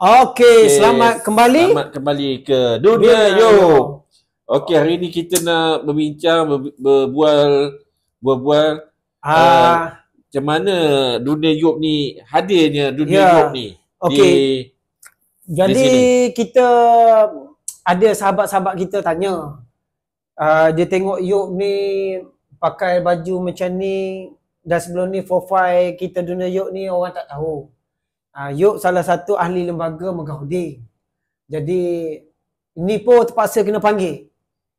Okey, selamat kembali. Selamat kembali ke Dunia Yop. Okey, hari ni kita nak berbincang, berbual macam mana Dunia Yop ni, hadirnya Dunia Yop ni. Okey. Jadi kita ada sahabat-sahabat kita tanya. Dia tengok Yop ni pakai baju macam ni, dan sebelum ni profile kita Dunia Yop ni orang tak tahu. Yop salah satu ahli lembaga Megahudin. Jadi ni pun terpaksa kena panggil.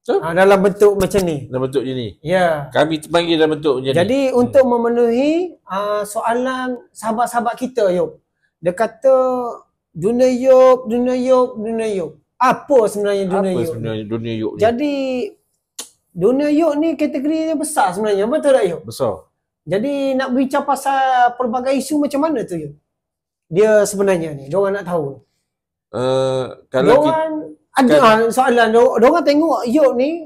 Dalam bentuk macam ni. Dalam bentuk ni. Ya. Kami terpanggil dalam bentuk macam ni. Jadi untuk memenuhi soalan sahabat-sahabat kita Yop. Dia kata Dunia Yop, Dunia Yop, Dunia Yop. Apa sebenarnya Dunia Yop? Apa sebenarnya Dunia Yop ni? Jadi Dunia Yop ni kategorinya besar sebenarnya. Betul tak Yop? Besar. Jadi nak bincang pasal pelbagai isu macam mana tu Yop? Dia sebenarnya ni, diorang nak tahu. Kalau diorang ada soalan, diorang tengok Yop ni,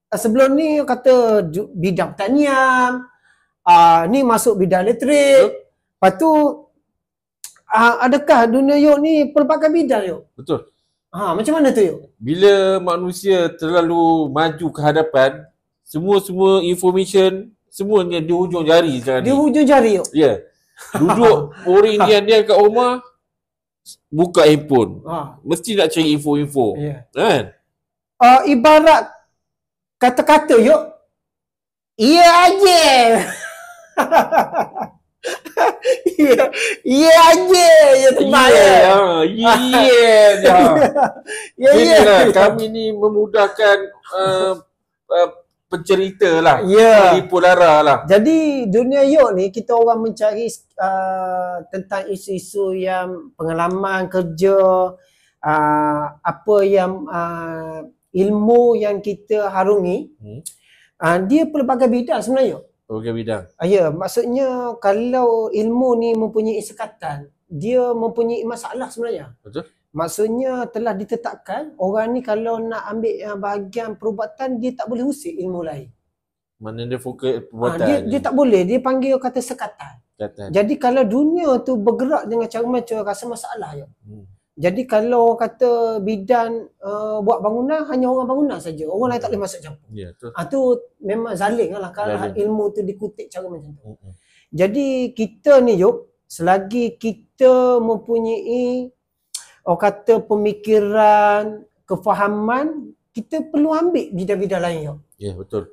sebelum ni kata bidang pertanian, ni masuk bidang elektrik. Lepas tu, adakah Dunia Yop ni pelbagai bidang Yop? Betul. Macam mana tu Yop? Bila manusia terlalu maju ke hadapan, semua information, semuanya di hujung jari sekarang ni. Di hujung jari Yop? Ya. Duduk orang diam-diam kat rumah, buka handphone. Mesti nak cari info-info. Kan? Ibarat kata-kata Yop, iya aje. Iya aje. Ya teman ya. Inilah kami ni memudahkan pencerita lah, pelipur lara lah. Jadi Dunia Yop ni kita orang mencari tentang isu-isu yang pengalaman kerja, apa yang ilmu yang kita harungi. Dia pelbagai bidang sebenarnya. Pelbagai bidang. Ya, maksudnya kalau ilmu ni mempunyai sekatan, dia mempunyai masalah sebenarnya. Betul. Maksudnya telah ditetapkan orang ni kalau nak ambil bahagian perubatan dia tak boleh usik ilmu lain. Mana dia fokus perubatan. Dia tak boleh, dia panggil kata sekatan. Jadi kalau dunia tu bergerak dengan cara macam rasa masalah je. Jadi kalau kata bidang buat bangunan, hanya orang bangunan saja. Orang lain tak boleh masuk campur. Ya, tu. Tu memang zalim lah kalau ilmu tu dikutip cara macam tu. Jadi kita ni Yop, selagi kita mempunyai orang kata pemikiran, kefahaman, kita perlu ambil bidang-bidang lain Yop. Ya, betul.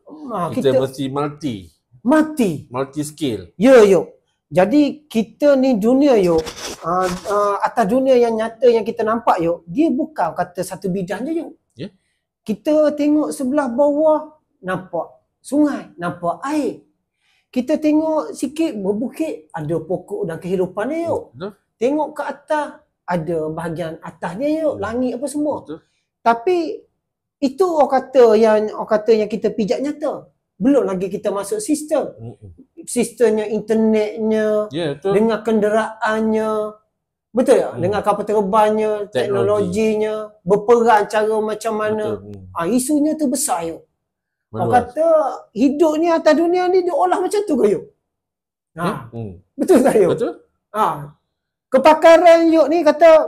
Kita mesti multi skill. Ya Yop. Jadi kita ni dunia Yop, atas dunia yang nyata yang kita nampak Yop, dia bukan kata satu bidang je Yop. Ya. Kita tengok sebelah bawah, nampak sungai, nampak air. Kita tengok sikit berbukit, ada pokok dan kehidupan dia Yop. Tengok ke atas, ada bahagian atasnya Yop, langit apa semua. Betul. Tapi itu orang kata yang kita pijak nyata. Belum lagi kita masuk sistem. Sistemnya, internetnya, dengan kenderaannya. Betul tak? Dengan kapal terbangnya, teknologinya, berperan cara macam mana. Isunya tu besar Yop. Orang kata hidup ni atas dunia ni dia olah macam tu ke Yop? Betul tak Yop? Betul. Kepakaran Yop ni kata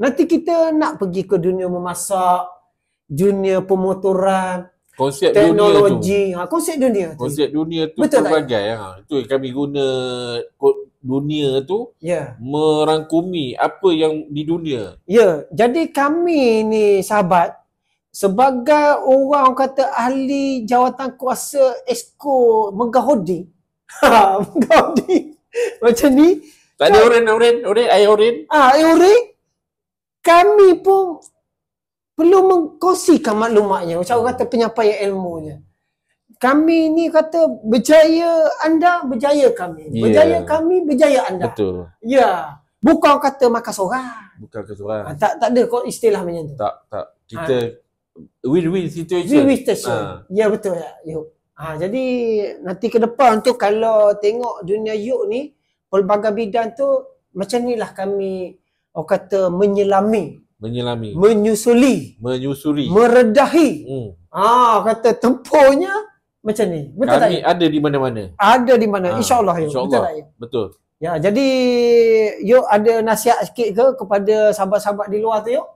nanti kita nak pergi ke dunia memasak, dunia pemotoran, konsep teknologi, konsep dunia tu. Konsep dunia tu betul pelbagai. Itu kami guna dunia tu merangkumi apa yang di dunia. Ya, jadi kami ni sahabat sebagai orang kata ahli jawatan kuasa Esko Megahudin. Megahudin. Macam ni. Tak ada oren, air oren. Air oren. Kami pun perlu mengkongsikan maklumatnya, macam orang kata penyampaian ilmunya. Kami ni kata berjaya anda, berjaya kami. Berjaya kami, berjaya anda. Betul. Ya. Bukan kata makan seorang. Bukan kata seorang. Tak ada kok istilah macam tu. Tak. Kita win-win situation. Win-win situation. Ya betul ya. Jadi nanti ke depan tu kalau tengok Dunia Yop ni, pelbagai bidang tu macam inilah kami orang kata menyelami, menyusuli, meredahi. Kata tempohnya macam ni. Betul kami tak? Kami ada di mana-mana. Ada di mana? InsyaAllah. InsyaAllah. Betul. Ya, jadi Yok ada nasihat sikit ke kepada sahabat-sahabat di luar tu Yok?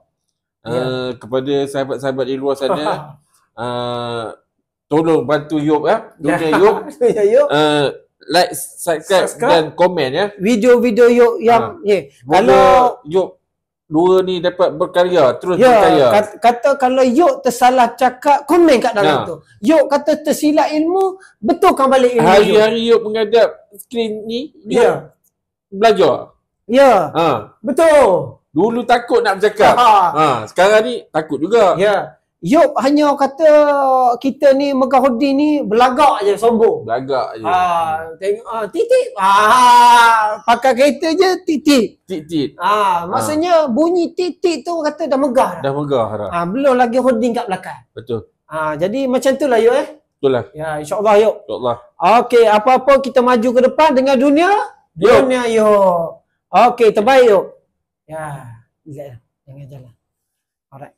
Kepada sahabat-sahabat di luar sana, tolong bantu Yok dunia Yok. Ya, Yok. Like, subscribe dan komen ya. Video-video Yok yang kalau Yok dua ni dapat berkarya, terus berkarya. Kata kalau Yok tersalah cakap, komen kat dalam tu. Yok kata tersilap ilmu, betulkan balik ilmu. Hari-hari Yok menghadap skrin ni, Yok belajar. Ya. Betul. Dulu takut nak bercakap. Sekarang ni takut juga. Ya. Yok hanya kata kita ni Megah Holding ni belagak je, sombong. Belagak je. Tengok titik. Pakai kereta je titik. Titik. Maksudnya bunyi titik tu kata dah megah dah. Dah megah dah. Belum lagi holding kat belakang. Betul. Jadi macam tu lah Yok Betul lah. Ya, insya-Allah Yok. InsyaAllah. Okey, apa-apa kita maju ke depan dengan dunia. Dunia Yok. Okey, terbaik Yok. Ya, jangan jalan. Alright.